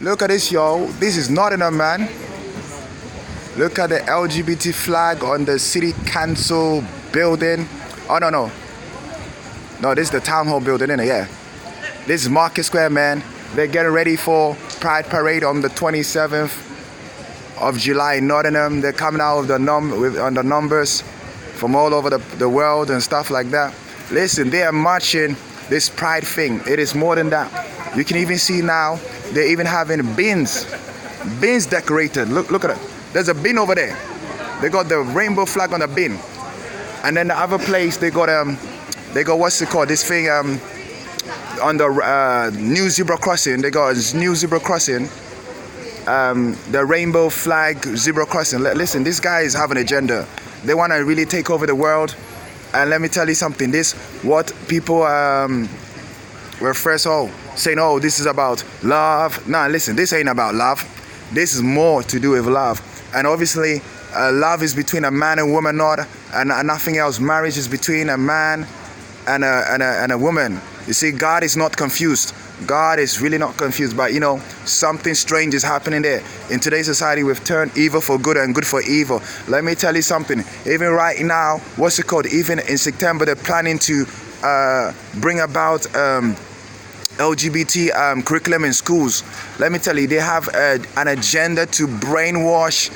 Look at this, yo. This is Nottingham, man. Look at the LGBT flag on the city council building. Oh, no. No, this is the town hall building, isn't it? Yeah. This is Market Square, man. They're getting ready for Pride Parade on the 27th of July in Nottingham. They're coming out of the numbers from all over the world and stuff like that. Listen, they are marching this Pride thing. It is more than that. You can even see now they're even having bins decorated. Look at it. There's a bin over there. They got the rainbow flag on the bin, and then the other place they got what's it called? This thing on the new zebra crossing. They got a new zebra crossing. The rainbow flag zebra crossing. Listen, this guy is having an agenda. They want to really take over the world. And let me tell you something. This what people were first saying. Oh, this is about love. Nah, listen. This ain't about love. This is more to do with love. And obviously, love is between a man and woman, and nothing else. Marriage is between a man and a woman. You see, God is not confused. God is really not confused. But you know, something strange is happening there. In today's society, we've turned evil for good and good for evil. Let me tell you something. Even right now, what's it called? Even in September, they're planning to bring about LGBT curriculum in schools. Let me tell you, they have an agenda to brainwash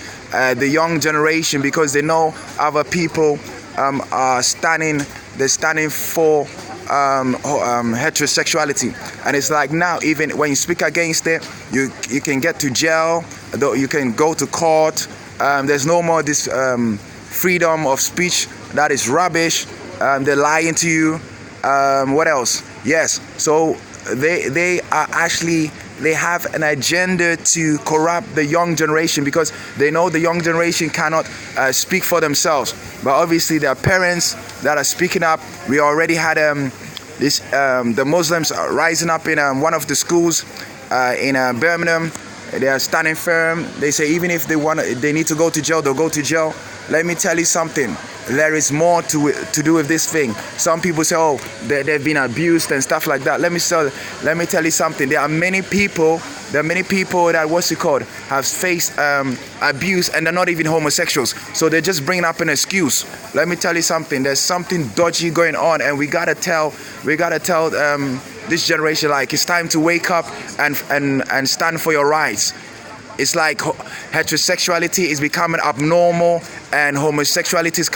the young generation, because they know other people are standing. They're standing for heterosexuality, and it's like now, even when you speak against it, you can get to jail. You can go to court. There's no more this freedom of speech. That is rubbish. They're lying to you. What else? Yes. So they are actually, they have an agenda to corrupt the young generation, because they know the young generation cannot speak for themselves. But obviously there are parents that are speaking up. We already had the Muslims are rising up in one of the schools in Birmingham. They are standing firm. They say even if they need to go to jail, they'll go to jail. Let me tell you something. There is more to do with this thing. Some people say, oh, they've been abused and stuff like that. Let me tell you something. There are many people that, what's it called, have faced abuse, and they're not even homosexuals. So they're just bringing up an excuse. Let me tell you something. There's something dodgy going on, and we gotta tell this generation, like, it's time to wake up and stand for your rights. It's like heterosexuality is becoming abnormal, and homosexuality is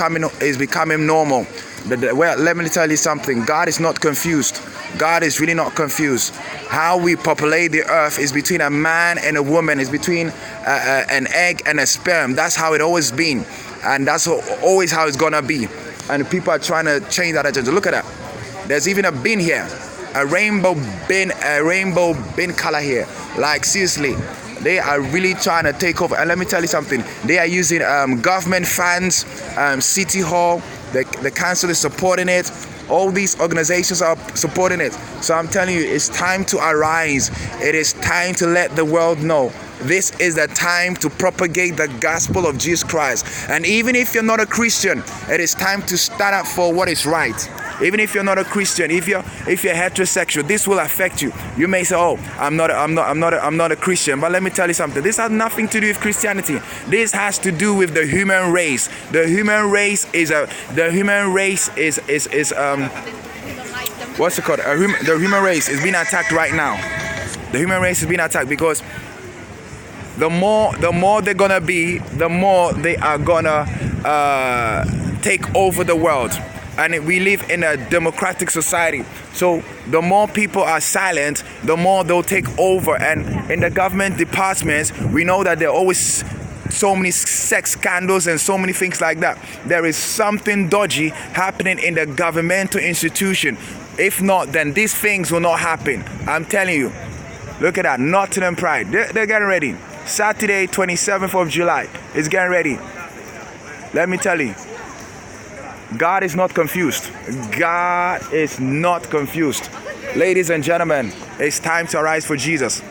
becoming normal. Well, let me tell you something. God is not confused. God is really not confused. How we populate the earth is between a man and a woman. It's between an egg and a sperm. That's how it always been, and that's always how it's gonna be. And people are trying to change that agenda. Look at that. There's even a bin here, a rainbow bin color here. Like, seriously. They are really trying to take over. And let me tell you something. They are using government funds, City Hall, the council is supporting it. All these organizations are supporting it. So I'm telling you, it's time to arise. It is time to let the world know. This is the time to propagate the gospel of Jesus Christ. And even if you're not a Christian, it is time to stand up for what is right. Even if you're not a Christian, if you're heterosexual, this will affect you. You may say, "Oh, I'm not a Christian." But let me tell you something. This has nothing to do with Christianity. This has to do with the human race. The human race is what's it called? The human race is being attacked right now. The human race is being attacked because the more they're gonna be, the more they are gonna take over the world. And we live in a democratic society. So the more people are silent, the more they'll take over. And in the government departments, we know that there are always so many sex scandals and so many things like that. There is something dodgy happening in the governmental institution. If not, then these things will not happen. I'm telling you. Look at that, Nottingham Pride. They're getting ready. Saturday, 27th of July is getting ready. Let me tell you. God is not confused. God is not confused. Ladies and gentlemen, it's time to arise for Jesus.